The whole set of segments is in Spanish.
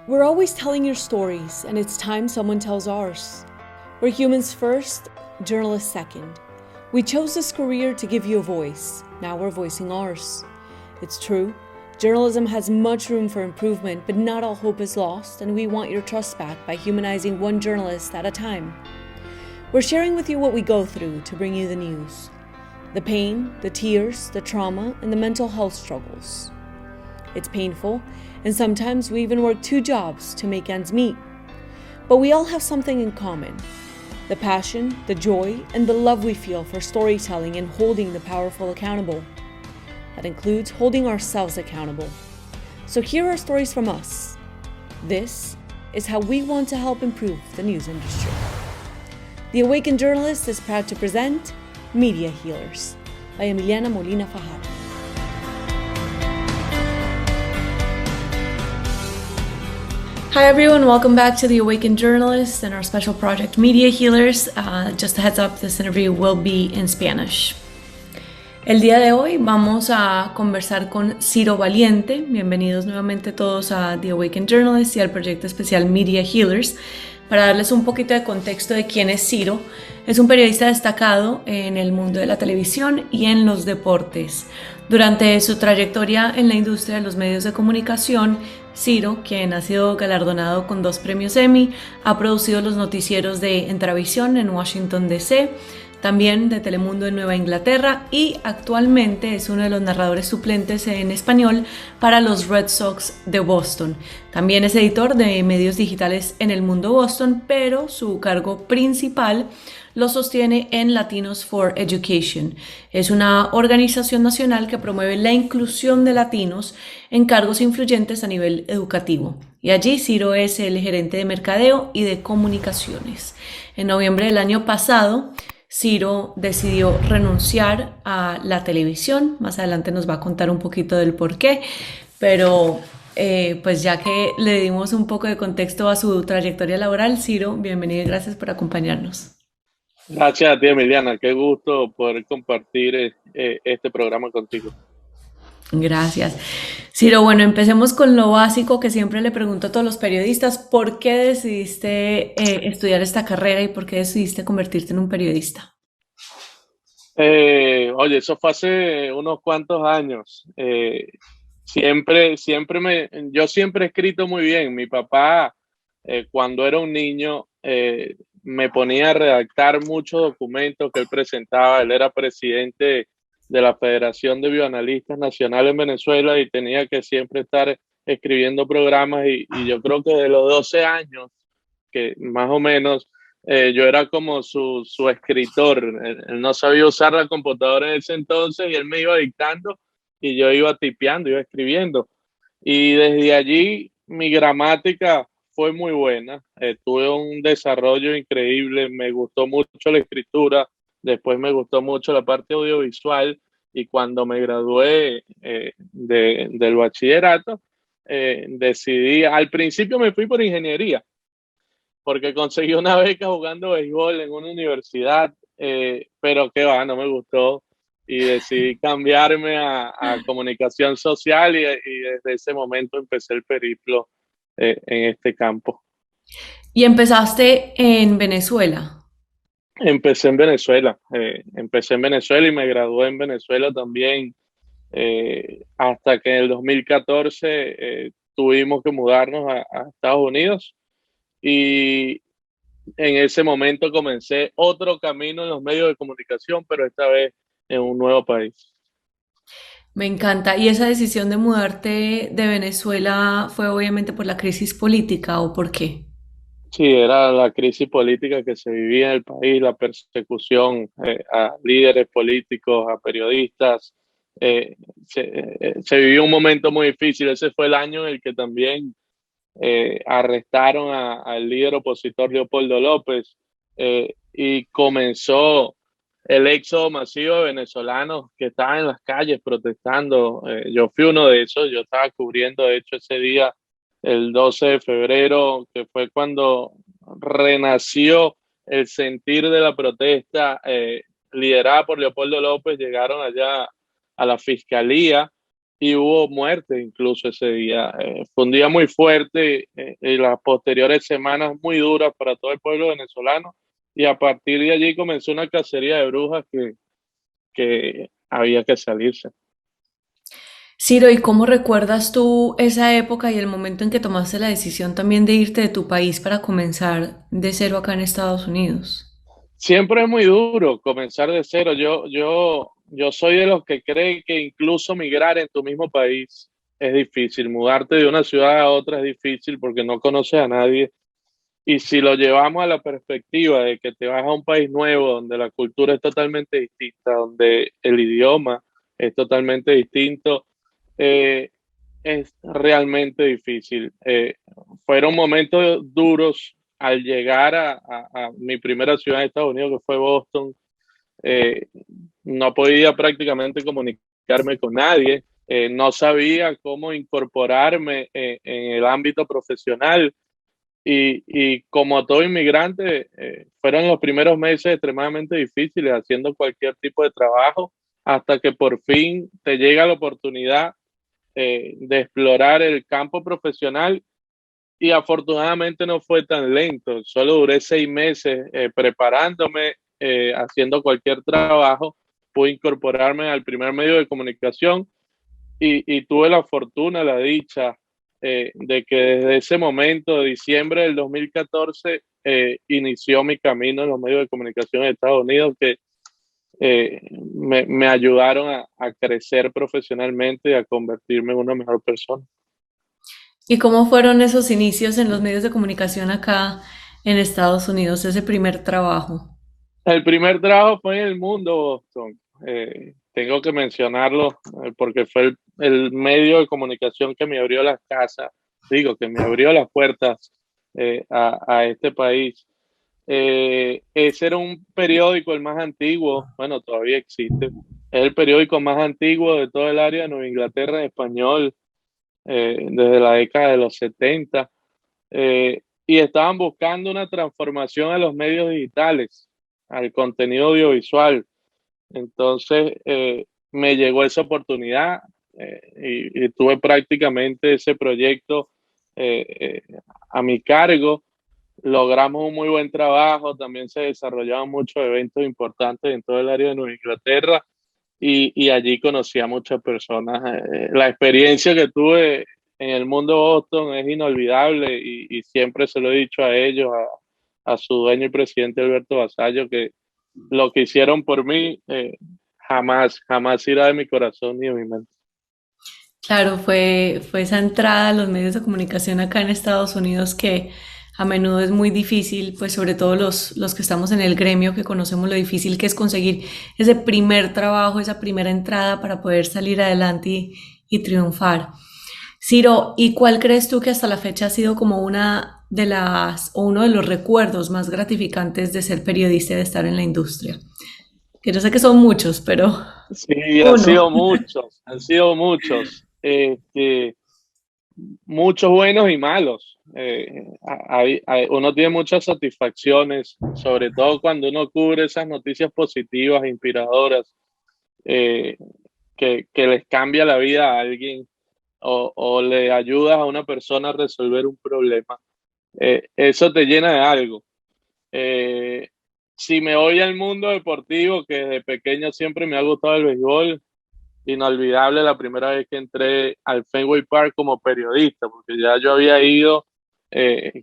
We're always telling your stories, and it's time someone tells ours. We're humans first, journalists second. We chose this career to give you a voice. Now we're voicing ours. It's true, journalism has much room for improvement, but not all hope is lost, and we want your trust back by humanizing one journalist at a time. We're sharing with you what we go through to bring you the news. The pain, the tears, the trauma, and the mental health struggles. It's painful, and sometimes we even work 2 jobs to make ends meet. But we all have something in common: the passion, the joy, and the love we feel for storytelling and holding the powerful accountable. That includes holding ourselves accountable. So here are stories from us. This is how we want to help improve the news industry. The Awakened Journalist is proud to present Media Healers by Emiliana Molina Fajardo. Hi everyone, welcome back to The Awakened Journalist and our special project Media Healers. Just a heads up, this interview will be in Spanish. El día de hoy vamos a conversar con Ciro Valiente. Bienvenidos nuevamente todos a The Awakened Journalist y al proyecto especial Media Healers. Para darles un poquito de contexto de quién es Ciro, es un periodista destacado en el mundo de la televisión y en los deportes. Durante su trayectoria en la industria de los medios de comunicación, Ciro, quien ha sido galardonado con 2 premios Emmy, ha producido los noticieros de Entravisión en Washington, D.C., también de Telemundo en Nueva Inglaterra, y actualmente es uno de los narradores suplentes en español para los Red Sox de Boston. También es editor de medios digitales en El Mundo Boston, pero su cargo principal lo sostiene en Latinos for Education. Es una organización nacional que promueve la inclusión de latinos en cargos influyentes a nivel educativo. Y allí Ciro es el gerente de mercadeo y de comunicaciones. En noviembre del año pasado, Ciro decidió renunciar a la televisión. Más adelante nos va a contar un poquito del por qué, pero pues ya que le dimos un poco de contexto a su trayectoria laboral, Ciro, bienvenido y gracias por acompañarnos. Gracias a ti, Emiliana. Qué gusto poder compartir este programa contigo. Gracias. Ciro, bueno, empecemos con lo básico que siempre le pregunto a todos los periodistas. ¿Por qué decidiste estudiar esta carrera y por qué decidiste convertirte en un periodista? Oye, eso fue hace unos cuantos años. Yo siempre he escrito muy bien. Mi papá, cuando era un niño, me ponía a redactar muchos documentos que él presentaba. Él era presidente de la Federación de Bioanalistas Nacional en Venezuela y tenía que siempre estar escribiendo programas y yo creo que de los 12 años, que más o menos yo era como su escritor. Él no sabía usar la computadora en ese entonces y él me iba dictando y yo iba tipeando, iba escribiendo. Y desde allí mi gramática fue muy buena. Tuve un desarrollo increíble, me gustó mucho la escritura, después me gustó mucho la parte audiovisual y cuando me gradué del bachillerato, decidí, al principio me fui por ingeniería porque conseguí una beca jugando béisbol en una universidad, pero qué va, no me gustó y decidí cambiarme a comunicación social y desde ese momento empecé el periplo en este campo. Y empezaste en Venezuela. Empecé en Venezuela y me gradué en Venezuela también, hasta que en el 2014 tuvimos que mudarnos a Estados Unidos y en ese momento comencé otro camino en los medios de comunicación, pero esta vez en un nuevo país. Me encanta. ¿Y esa decisión de mudarte de Venezuela fue obviamente por la crisis política o por qué? Sí, era la crisis política que se vivía en el país, la persecución a líderes políticos, a periodistas. Eh, se vivió un momento muy difícil. Ese fue el año en el que también arrestaron al líder opositor Leopoldo López, y comenzó el éxodo masivo de venezolanos que estaban en las calles protestando. Yo fui uno de esos, yo estaba cubriendo, de hecho, ese día, el 12 de febrero, que fue cuando renació el sentir de la protesta, liderada por Leopoldo López. Llegaron allá a la fiscalía y hubo muerte incluso ese día. Fue un día muy fuerte y las posteriores semanas muy duras para todo el pueblo venezolano. Y a partir de allí comenzó una cacería de brujas que había que salirse. Ciro, ¿y cómo recuerdas tú esa época y el momento en que tomaste la decisión también de irte de tu país para comenzar de cero acá en Estados Unidos? Siempre es muy duro comenzar de cero. Yo soy de los que cree que incluso migrar en tu mismo país es difícil. Mudarte de una ciudad a otra es difícil porque no conoces a nadie. Y si lo llevamos a la perspectiva de que te vas a un país nuevo, donde la cultura es totalmente distinta, donde el idioma es totalmente distinto, eh, es realmente difícil. Fueron momentos duros al llegar a mi primera ciudad de Estados Unidos, que fue Boston. Eh, no podía prácticamente comunicarme con nadie. No sabía cómo incorporarme en el ámbito profesional y como todo inmigrante, fueron los primeros meses extremadamente difíciles haciendo cualquier tipo de trabajo hasta que por fin te llega la oportunidad de explorar el campo profesional y afortunadamente no fue tan lento. Solo duré 6 meses preparándome, haciendo cualquier trabajo. Pude incorporarme al primer medio de comunicación y tuve la fortuna, la dicha, de que desde ese momento, de diciembre del 2014, inició mi camino en los medios de comunicación de Estados Unidos, que me ayudaron a crecer profesionalmente y a convertirme en una mejor persona. ¿Y cómo fueron esos inicios en los medios de comunicación acá en Estados Unidos, ese primer trabajo? El primer trabajo fue en El Mundo, Boston. Tengo que mencionarlo porque fue el medio de comunicación que me abrió las casas, digo, que me abrió las puertas a este país. Ese era un periódico, el más antiguo, bueno, todavía existe, es el periódico más antiguo de todo el área de Nueva Inglaterra en español, desde la década de los 70, y estaban buscando una transformación a los medios digitales, al contenido audiovisual. Entonces, me llegó esa oportunidad y tuve prácticamente ese proyecto eh, eh, a mi cargo. Logramos un muy buen trabajo, también se desarrollaban muchos eventos importantes en todo el área de Nueva Inglaterra y allí conocí a muchas personas. La experiencia que tuve en el mundo Boston es inolvidable y siempre se lo he dicho a ellos, a su dueño y presidente Alberto Vasallo, que lo que hicieron por mí jamás irá de mi corazón ni de mi mente. Claro, fue esa entrada a los medios de comunicación acá en Estados Unidos que a menudo es muy difícil, pues sobre todo los que estamos en el gremio, que conocemos lo difícil que es conseguir ese primer trabajo, esa primera entrada para poder salir adelante y triunfar. Ciro, ¿y cuál crees tú que hasta la fecha ha sido como una de las o uno de los recuerdos más gratificantes de ser periodista y de estar en la industria? Que yo sé que son muchos, pero Sí, uno. han sido muchos. Muchos buenos y malos. Uno tiene muchas satisfacciones, sobre todo cuando uno cubre esas noticias positivas, inspiradoras, eh, que les cambia la vida a alguien o le ayudas a una persona a resolver un problema. Eso te llena de algo. Eh, si me voy al mundo deportivo, que desde pequeño siempre me ha gustado el béisbol, inolvidable la primera vez que entré al Fenway Park como periodista, porque ya yo había ido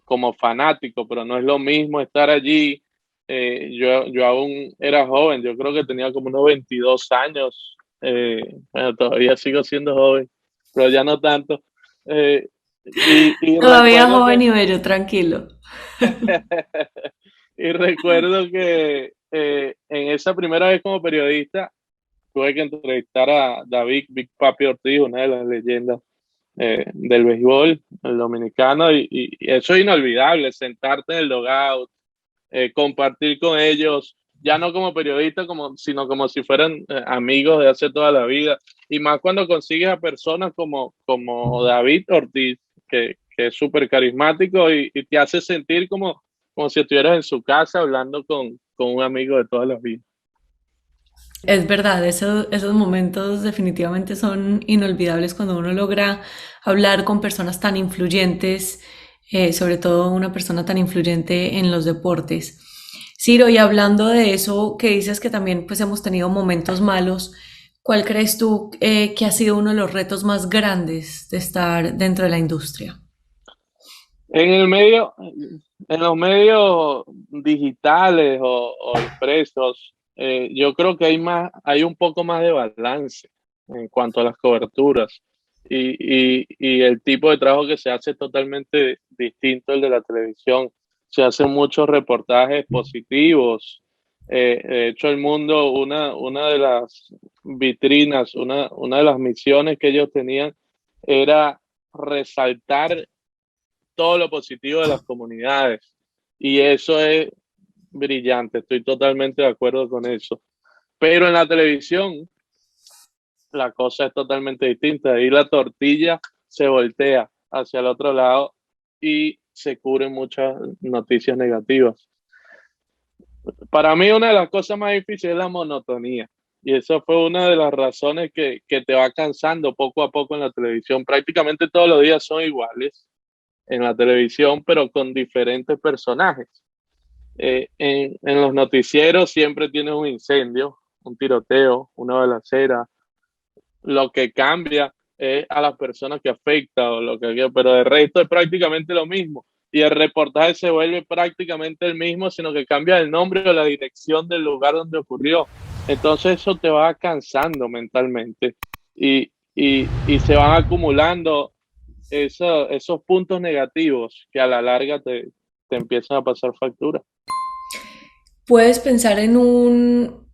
como fanático, pero no es lo mismo estar allí. Yo aún era joven, yo creo que tenía como unos 22 años, bueno, todavía sigo siendo joven, pero ya no tanto. Eh, y Todavía recuerdo joven que y bello, tranquilo. y recuerdo que en esa primera vez como periodista tuve que entrevistar a David Big Papi Ortiz, una de las leyendas del béisbol, el dominicano, y eso es inolvidable, sentarte en el logout, compartir con ellos, ya no como periodista, sino como si fueran amigos de hace toda la vida, y más cuando consigues a personas como David Ortiz, que es súper carismático y te hace sentir como si estuvieras en su casa hablando con un amigo de toda la vida. Es verdad, esos momentos definitivamente son inolvidables cuando uno logra hablar con personas tan influyentes, sobre todo una persona tan influyente en los deportes. Ciro, y hablando de eso, que dices que también pues hemos tenido momentos malos, ¿cuál crees tú que ha sido uno de los retos más grandes de estar dentro de la industria? En el medio, en los medios digitales o impresos, yo creo que hay un poco más de balance en cuanto a las coberturas y el tipo de trabajo que se hace es totalmente distinto al de la televisión. Se hacen muchos reportajes positivos. De hecho, el mundo, una de las vitrinas, una de las misiones que ellos tenían era resaltar todo lo positivo de las comunidades. Y eso es brillante, estoy totalmente de acuerdo con eso. Pero en la televisión la cosa es totalmente distinta. Ahí la tortilla se voltea hacia el otro lado y se cubren muchas noticias negativas. Para mí una de las cosas más difíciles es la monotonía. Y eso fue una de las razones que te va cansando poco a poco en la televisión. Prácticamente todos los días son iguales en la televisión, pero con diferentes personajes. En los noticieros siempre tienes un incendio, un tiroteo, una balacera. Lo que cambia es a las personas que afecta o lo que, pero de resto es prácticamente lo mismo. Y el reportaje se vuelve prácticamente el mismo, sino que cambia el nombre o la dirección del lugar donde ocurrió. Entonces eso te va cansando mentalmente y se van acumulando esos puntos negativos que a la larga te empiezan a pasar factura. ¿Puedes pensar en un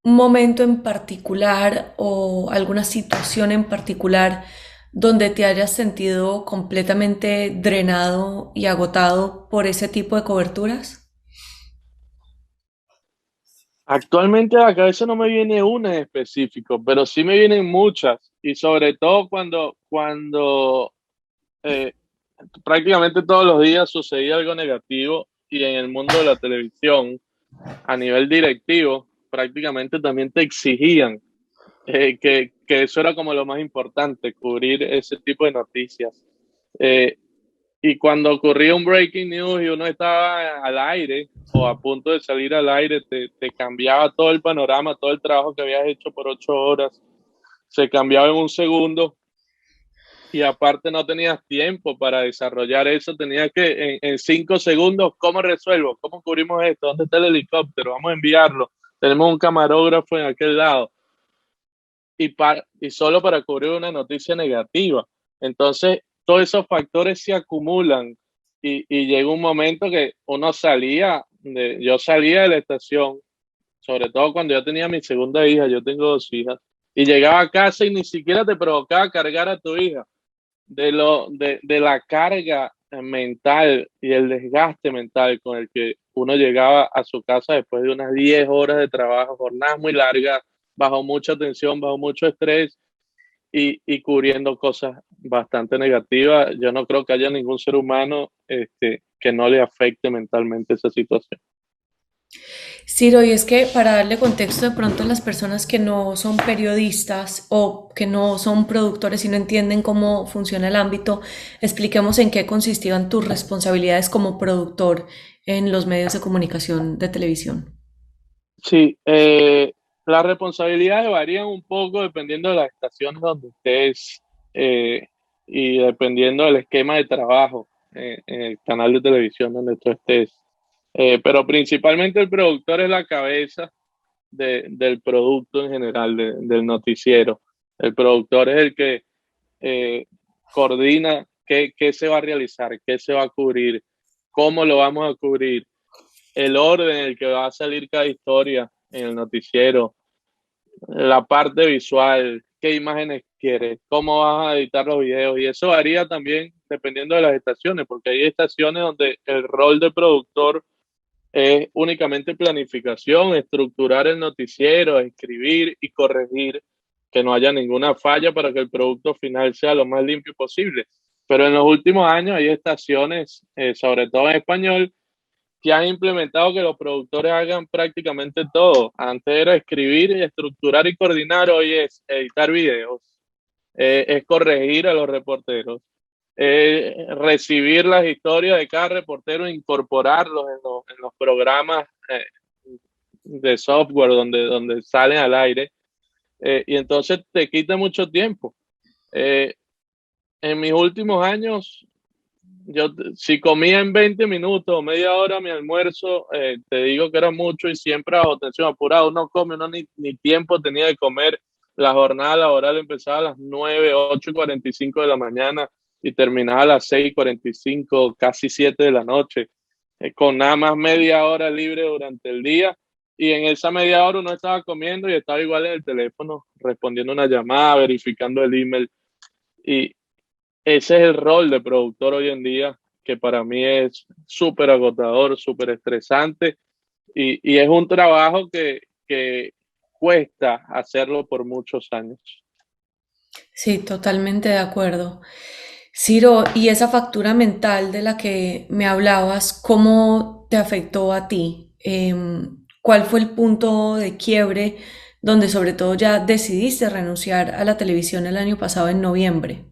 momento en particular o alguna situación en particular donde te hayas sentido completamente drenado y agotado por ese tipo de coberturas? Actualmente a la cabeza no me viene una en específico, pero sí me vienen muchas y sobre todo cuando eh, prácticamente todos los días sucedía algo negativo y en el mundo de la televisión a nivel directivo prácticamente también te exigían que eso era como lo más importante, cubrir ese tipo de noticias. Eh, y cuando ocurría un breaking news y uno estaba al aire o a punto de salir al aire, te cambiaba todo el panorama, todo el trabajo que habías hecho por 8 horas, se cambiaba en un segundo y aparte no tenías tiempo para desarrollar eso, tenías que en 5 segundos, ¿cómo resuelvo? ¿Cómo cubrimos esto? ¿Dónde está el helicóptero? Vamos a enviarlo. Tenemos un camarógrafo en aquel lado y solo para cubrir una noticia negativa. Entonces, todos esos factores se acumulan y llega un momento que uno yo salía de la estación, sobre todo cuando yo tenía mi segunda hija, yo tengo 2 hijas, y llegaba a casa y ni siquiera te provocaba cargar a tu hija de la carga mental y el desgaste mental con el que uno llegaba a su casa después de unas 10 horas de trabajo, jornadas muy largas, bajo mucha tensión, bajo mucho estrés y cubriendo cosas bastante negativas. Yo no creo que haya ningún ser humano que no le afecte mentalmente esa situación. Ciro, y es que para darle contexto de pronto a las personas que no son periodistas o que no son productores y no entienden cómo funciona el ámbito, expliquemos en qué consistían tus responsabilidades como productor en los medios de comunicación de televisión. Sí, las responsabilidades varían un poco dependiendo de las estaciones donde estés y dependiendo del esquema de trabajo en el canal de televisión donde tú estés. Pero principalmente el productor es la cabeza del producto en general, del noticiero. El productor es el que coordina qué se va a realizar, qué se va a cubrir, cómo lo vamos a cubrir, el orden en el que va a salir cada historia en el noticiero, la parte visual, qué imágenes quieres, cómo vas a editar los videos. Y eso varía también dependiendo de las estaciones, porque hay estaciones donde el rol de productor es únicamente planificación, estructurar el noticiero, escribir y corregir, que no haya ninguna falla para que el producto final sea lo más limpio posible. Pero en los últimos años hay estaciones, sobre todo en español, que han implementado que los productores hagan prácticamente todo. Antes era escribir, estructurar y coordinar, hoy es editar videos, es corregir a los reporteros, recibir las historias de cada reportero e incorporarlos en los programas de software donde salen al aire. Y entonces te quita mucho tiempo. Eh, en mis últimos años, si comía en 20 minutos o media hora mi almuerzo, te digo que era mucho y siempre bajo tensión, apurado, uno come, uno ni tiempo tenía de comer. La jornada laboral empezaba a las 9, 8:45 de la mañana y terminaba a las 6:45, casi 7 de la noche, con nada más media hora libre durante el día. Y en esa media hora uno estaba comiendo y estaba igual en el teléfono, respondiendo una llamada, verificando el email. Y ese es el rol de productor hoy en día, que para mí es súper agotador, súper estresante y es un trabajo que cuesta hacerlo por muchos años. Sí, totalmente de acuerdo. Ciro, y esa factura mental de la que me hablabas, ¿cómo te afectó a ti? ¿Cuál fue el punto de quiebre donde sobre todo ya decidiste renunciar a la televisión el año pasado en noviembre?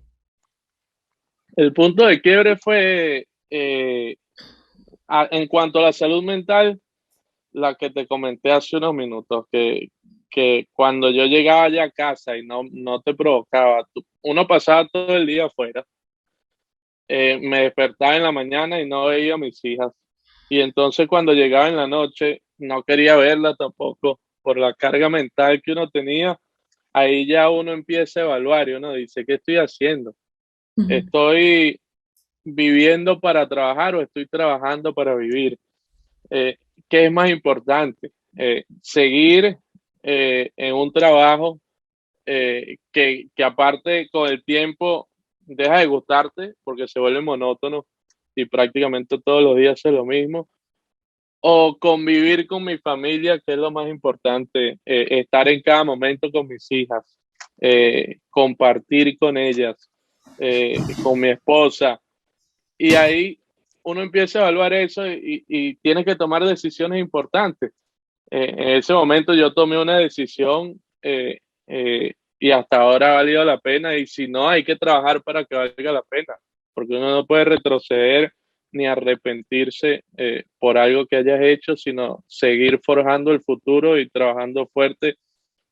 El punto de quiebre fue, en cuanto a la salud mental, la que te comenté hace unos minutos, que cuando yo llegaba ya a casa y no te provocaba, uno pasaba todo el día afuera, me despertaba en la mañana y no veía a mis hijas. Y entonces cuando llegaba en la noche, no quería verla tampoco por la carga mental que uno tenía. Ahí ya uno empieza a evaluar y uno dice, ¿qué estoy haciendo? Ujú. ¿Estoy viviendo para trabajar o estoy trabajando para vivir? Eh, ¿Qué es más importante? Seguir en un trabajo que aparte con el tiempo deja de gustarte porque se vuelve monótono y prácticamente todos los días es lo mismo, o convivir con mi familia, que es lo más importante, estar en cada momento con mis hijas, compartir con ellas, con mi esposa, y ahí uno empieza a evaluar eso y tienes que tomar decisiones importantes. En ese momento yo tomé una decisión y hasta ahora ha valido la pena y si no hay que trabajar para que valga la pena, porque uno no puede retroceder ni arrepentirse por algo que hayas hecho, sino seguir forjando el futuro y trabajando fuerte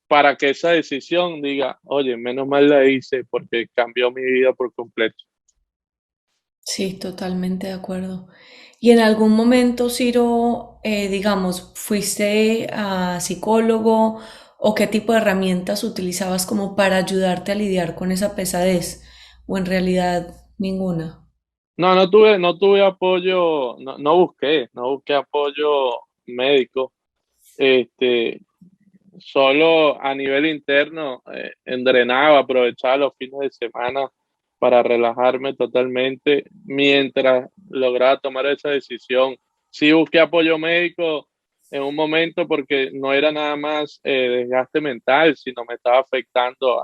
para que esa decisión diga, oye, menos mal la hice porque cambió mi vida por completo. Sí, totalmente de acuerdo. ¿Y en algún momento, Ciro, digamos, fuiste a psicólogo o qué tipo de herramientas utilizabas como para ayudarte a lidiar con esa pesadez? ¿O en realidad ninguna? No tuve apoyo, no busqué apoyo médico. Este, Solo a nivel interno, entrenaba, aprovechaba los fines de semana para relajarme totalmente mientras lograba tomar esa decisión. Sí busqué apoyo médico en un momento porque no era nada más desgaste mental, sino me estaba afectando.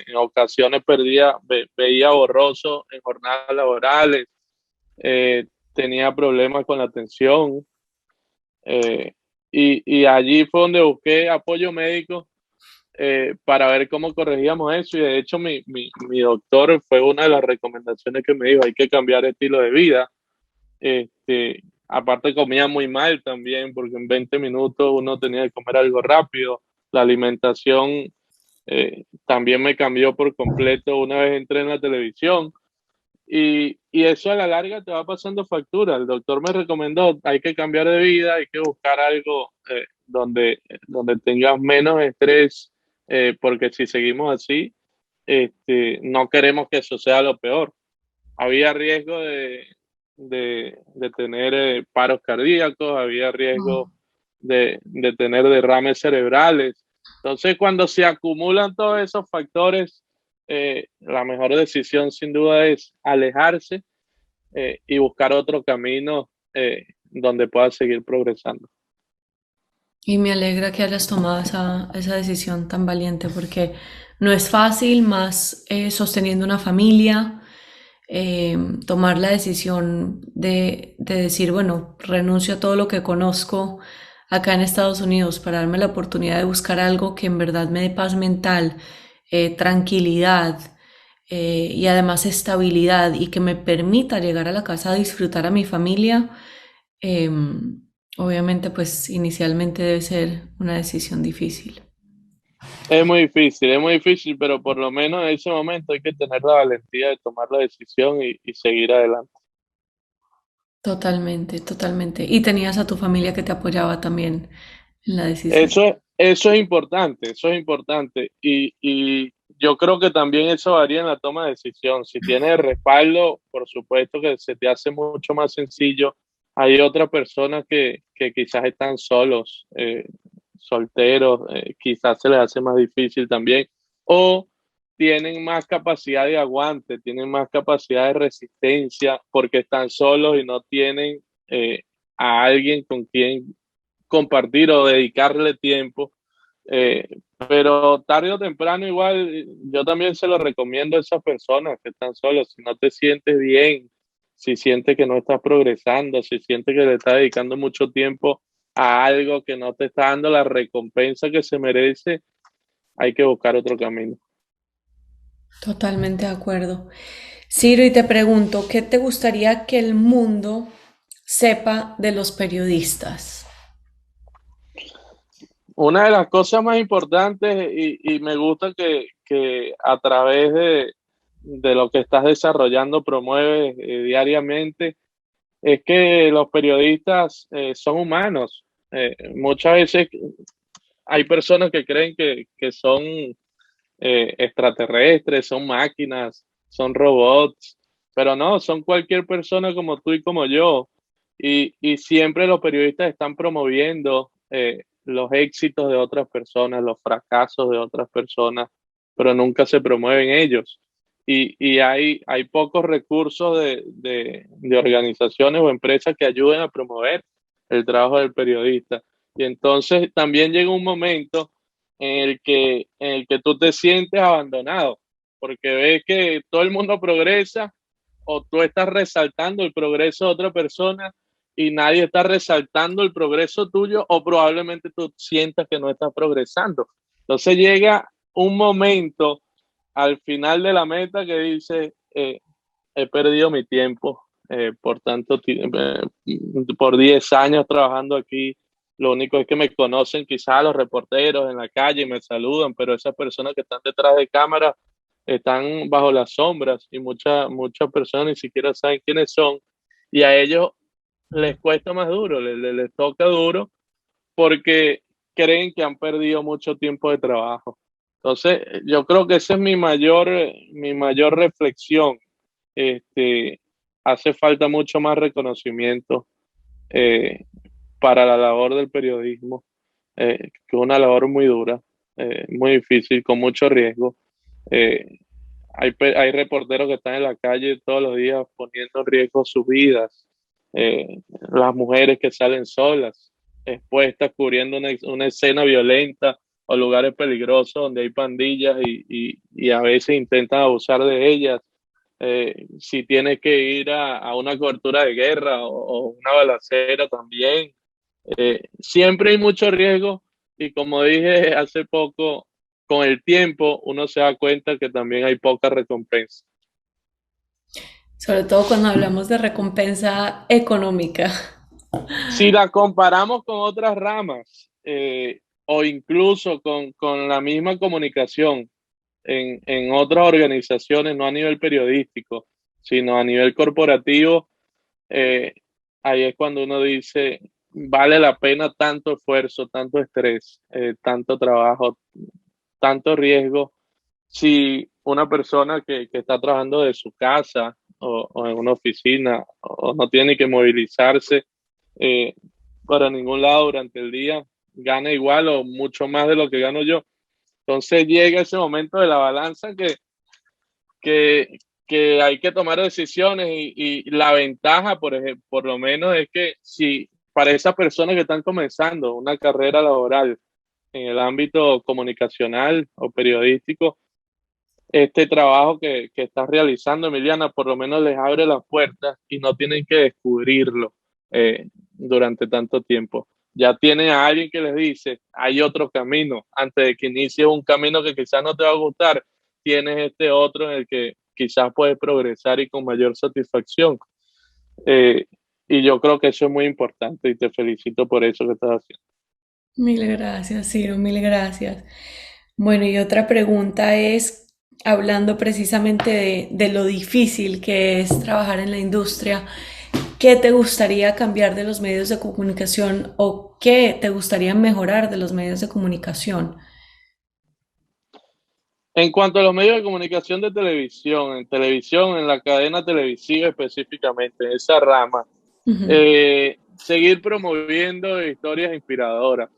En ocasiones veía borroso en jornadas laborales, eh, tenía problemas con la atención. eh, y allí fue donde busqué apoyo médico para ver cómo corregíamos eso. Y de hecho mi doctor fue una de las recomendaciones que me dijo, hay que cambiar estilo de vida. Aparte comía muy mal también, porque en 20 minutos uno tenía que comer algo rápido. La alimentación también me cambió por completo una vez entré en la televisión. Y eso a la larga te va pasando factura. El doctor me recomendó, hay que cambiar de vida, hay que buscar algo donde tengas menos estrés, porque si seguimos así, no queremos que eso sea lo peor. Había riesgo de tener paros cardíacos, había riesgo de tener derrames cerebrales. Entonces, cuando se acumulan todos esos factores, la mejor decisión sin duda es alejarse y buscar otro camino donde pueda seguir progresando. Y me alegra que hayas tomado esa decisión tan valiente porque no es fácil, más sosteniendo una familia. tomar la decisión de decir, bueno, renuncio a todo lo que conozco acá en Estados Unidos para darme la oportunidad de buscar algo que en verdad me dé paz mental, tranquilidad, y además estabilidad y que me permita llegar a la casa a disfrutar a mi familia, eh, obviamente pues inicialmente debe ser una decisión difícil. Es muy difícil, pero por lo menos en ese momento hay que tener la valentía de tomar la decisión y seguir adelante. Totalmente, totalmente. Y tenías a tu familia que te apoyaba también en la decisión. Eso es importante, eso es importante. Y yo creo que también eso varía en la toma de decisión. Si tienes el respaldo, por supuesto que se te hace mucho más sencillo. Hay otras personas que quizás están solos, solteros, quizás se les hace más difícil también. O tienen más capacidad de aguante, tienen más capacidad de resistencia porque están solos y no tienen a alguien con quien compartir o dedicarle tiempo. Eh, pero tarde o temprano igual yo también se lo recomiendo a esas personas que están solas. Si no te sientes bien, si sientes que no estás progresando, si sientes que le estás dedicando mucho tiempo a algo que no te está dando la recompensa que se merece, hay que buscar otro camino. Totalmente de acuerdo. Ciro, y te pregunto, ¿qué te gustaría que el mundo sepa de los periodistas? Una de las cosas más importantes y me gusta que a través de lo que estás desarrollando promueves diariamente es que los periodistas son humanos. Muchas veces hay personas que creen que son extraterrestres, son máquinas, son robots, pero no, son cualquier persona como tú y como yo. Y siempre los periodistas están promoviendo los éxitos de otras personas, los fracasos de otras personas, pero nunca se promueven ellos. Y hay pocos recursos de organizaciones o empresas que ayuden a promover el trabajo del periodista. Y entonces también llega un momento en el que tú te sientes abandonado, porque ves que todo el mundo progresa o tú estás resaltando el progreso de otra persona y nadie está resaltando el progreso tuyo o probablemente tú sientas que no estás progresando. Entonces llega un momento al final de la meta que dice, he perdido mi tiempo por por 10 años trabajando aquí. Lo único es que me conocen quizás los reporteros en la calle y me saludan, pero esas personas que están detrás de cámara están bajo las sombras y muchas personas ni siquiera saben quiénes son y a ellos les cuesta más duro, les toca duro porque creen que han perdido mucho tiempo de trabajo. Entonces, yo creo que esa es mi mayor reflexión. Este, hace falta mucho más reconocimiento eh, para la labor del periodismo, que es una labor muy dura, muy difícil, con mucho riesgo. Eh, hay reporteros que están en la calle todos los días poniendo en riesgo sus vidas, las mujeres que salen solas, expuestas, cubriendo una escena violenta o lugares peligrosos donde hay pandillas y a veces intentan abusar de ellas. Si tienes que ir a una cobertura de guerra o una balacera también. Siempre hay mucho riesgo y como dije hace poco, con el tiempo uno se da cuenta que también hay poca recompensa. Sobre todo cuando hablamos de recompensa económica. Si la comparamos con otras ramas o incluso con la misma comunicación en otras organizaciones, no a nivel periodístico, sino a nivel corporativo, eh, ahí es cuando uno dice, vale la pena tanto esfuerzo, tanto estrés, tanto trabajo, tanto riesgo, si una persona que está trabajando de su casa o en una oficina o no tiene que movilizarse eh, para ningún lado durante el día, gana igual o mucho más de lo que gano yo. Entonces llega ese momento de la balanza que, que hay que tomar decisiones y la ventaja, por ejemplo, por lo menos es que si para esas personas que están comenzando una carrera laboral en el ámbito comunicacional o periodístico, este trabajo que estás realizando, Emiliana, por lo menos les abre las puertas y no tienen que descubrirlo durante tanto tiempo. Ya tienen a alguien que les dice, hay otro camino. Antes de que inicies un camino que quizás no te va a gustar, tienes este otro en el que quizás puedes progresar y con mayor satisfacción. Eh, y yo creo que eso es muy importante y te felicito por eso que estás haciendo. Mil gracias, Ciro, mil gracias. Bueno, y otra pregunta es, hablando precisamente de lo difícil que es trabajar en la industria, ¿qué te gustaría cambiar de los medios de comunicación o qué te gustaría mejorar de los medios de comunicación? En cuanto a los medios de comunicación de televisión, en televisión, en la cadena televisiva específicamente, en esa rama, Ujú. seguir promoviendo historias inspiradoras,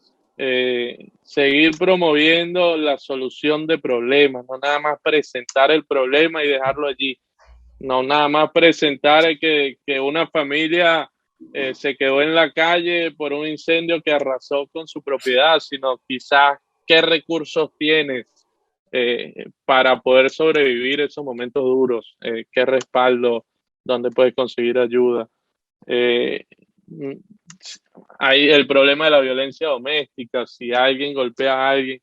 seguir promoviendo la solución de problemas, no nada más presentar el problema y dejarlo allí, no nada más presentar que una familia se quedó en la calle por un incendio que arrasó con su propiedad, sino quizás qué recursos tienes para poder sobrevivir esos momentos duros, qué respaldo, dónde puedes conseguir ayuda. Eh, Hay el problema de la violencia doméstica, si alguien golpea a alguien,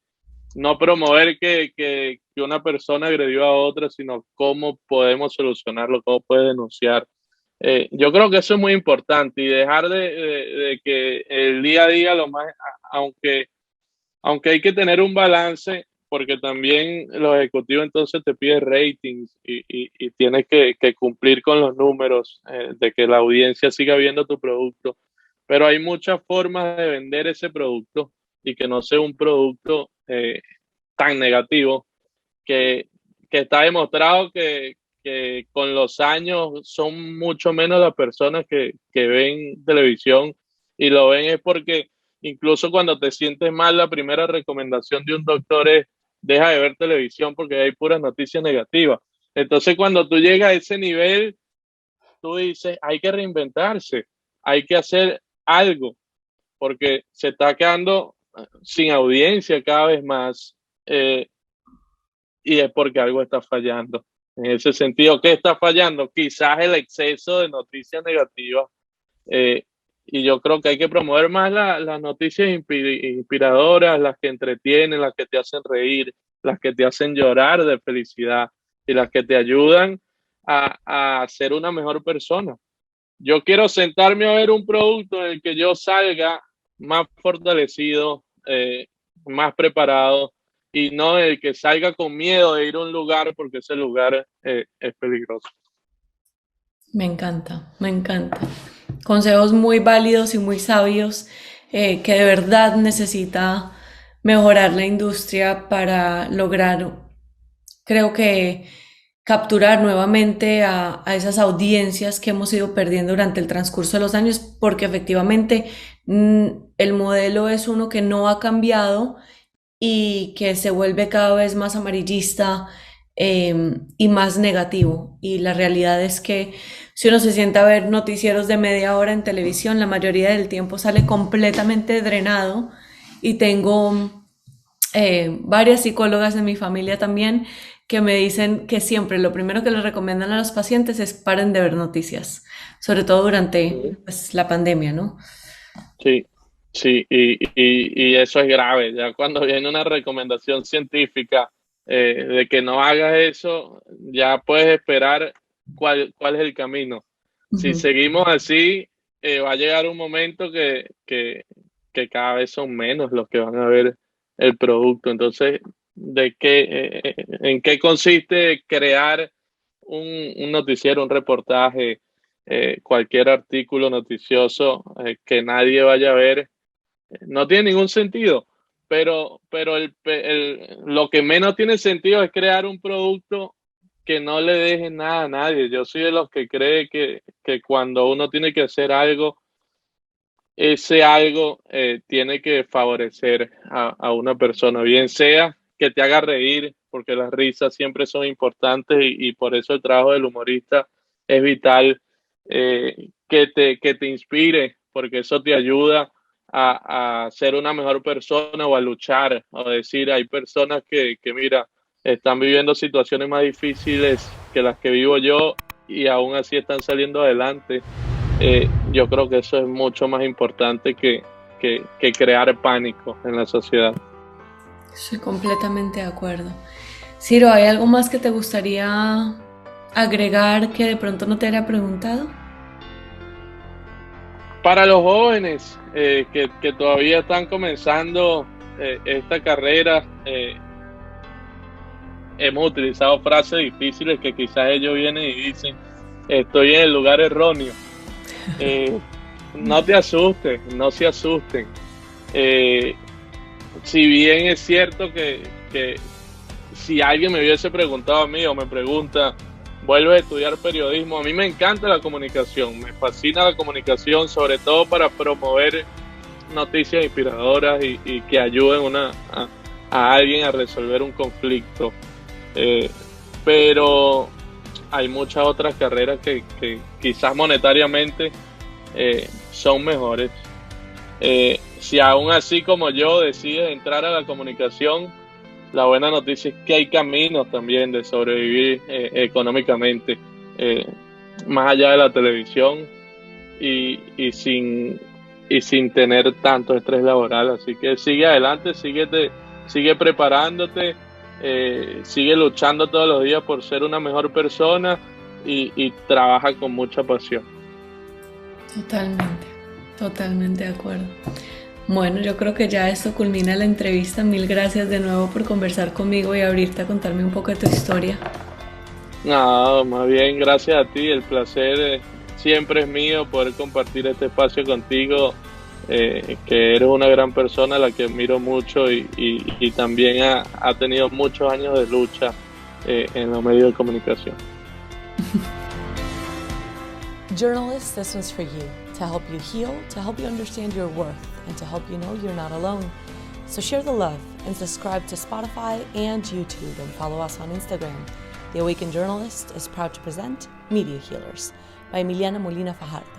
no promover que una persona agredió a otra, sino cómo podemos solucionarlo, cómo puede denunciar. Yo creo que eso es muy importante y dejar de que el día a día, aunque, aunque hay que tener un balance, porque también los ejecutivos entonces te piden ratings y tienes que cumplir con los números de que la audiencia siga viendo tu producto, pero hay muchas formas de vender ese producto y que no sea un producto tan negativo que, que está demostrado que con los años son mucho menos las personas que ven televisión y lo ven es porque incluso cuando te sientes mal, la primera recomendación de un doctor es deja de ver televisión porque hay puras noticias negativas. Entonces cuando tú llegas a ese nivel, tú dices, hay que reinventarse, hay que hacer algo porque se está quedando sin audiencia cada vez más. Y es porque algo está fallando. En ese sentido, ¿qué está fallando? Quizás el exceso de noticias negativas. eh, y yo creo que hay que promover más las noticias inspiradoras, las que entretienen, las que te hacen reír, las que te hacen llorar de felicidad y las que te ayudan a ser una mejor persona. Yo quiero sentarme a ver un producto en el que yo salga más fortalecido, más preparado y no el que salga con miedo de ir a un lugar porque ese lugar es peligroso. Me encanta, me encanta. Consejos muy válidos y muy sabios que de verdad necesita mejorar la industria para lograr, creo que, capturar nuevamente a esas audiencias que hemos ido perdiendo durante el transcurso de los años, porque efectivamente el modelo es uno que no ha cambiado y que se vuelve cada vez más amarillista y más negativo. Y la realidad es que si uno se sienta a ver noticieros de media hora en televisión, la mayoría del tiempo sale completamente drenado y tengo varias psicólogas de mi familia también que me dicen que siempre lo primero que les recomiendan a los pacientes es paren de ver noticias, sobre todo durante pues, la pandemia, ¿no? Sí, sí, y eso es grave. Ya cuando viene una recomendación científica de que no hagas eso, ya puedes esperar cuál es el camino. Si Ujú. seguimos así, va a llegar un momento que cada vez son menos los que van a ver el producto. Entonces, ¿en qué consiste crear un noticiero, un reportaje? Cualquier artículo noticioso que nadie vaya a ver, no tiene ningún sentido. Pero lo que menos tiene sentido es crear un producto que no le deje nada a nadie. Yo soy de los que cree que cuando uno tiene que hacer algo, ese algo tiene que favorecer a una persona, bien sea que te haga reír, porque las risas siempre son importantes y por eso el trabajo del humorista es vital, que te inspire, porque eso te ayuda a ser una mejor persona o a luchar, o decir, hay personas que mira, están viviendo situaciones más difíciles que las que vivo yo y aún así están saliendo adelante. Yo creo que eso es mucho más importante que crear pánico en la sociedad. Estoy completamente de acuerdo. Ciro, ¿hay algo más que te gustaría agregar que de pronto no te haya preguntado? Para los jóvenes que todavía están comenzando esta carrera, hemos utilizado frases difíciles que quizás ellos vienen y dicen, estoy en el lugar erróneo. No te asustes, no se asusten. Eh, si bien es cierto que si alguien me hubiese preguntado a mí o me pregunta, vuelves a estudiar periodismo, a mí me encanta la comunicación, me fascina la comunicación, sobre todo para promover noticias inspiradoras y que ayuden a alguien a resolver un conflicto. Pero hay muchas otras carreras que quizás monetariamente son mejores. Si aún así como yo decides entrar a la comunicación, la buena noticia es que hay caminos también de sobrevivir económicamente, más allá de la televisión y sin tener tanto estrés laboral. Así que sigue adelante, sigue preparándote, sigue luchando todos los días por ser una mejor persona y trabaja con mucha pasión. Totalmente, totalmente de acuerdo. Bueno, yo creo que ya esto culmina la entrevista. Mil gracias de nuevo por conversar conmigo y abrirte a contarme un poco de tu historia. No, más bien gracias a ti, el placer siempre es mío poder compartir este espacio contigo, que eres una gran persona a la que admiro mucho y también ha tenido muchos años de lucha en los medios de comunicación. Journalists, this one's for you, to help you heal, to help you understand your worth, and to help you know you're not alone. So share the love and subscribe to Spotify and YouTube and follow us on Instagram. The Awakened Journalist is proud to present Media Healers by Emiliana Molina Fajardo.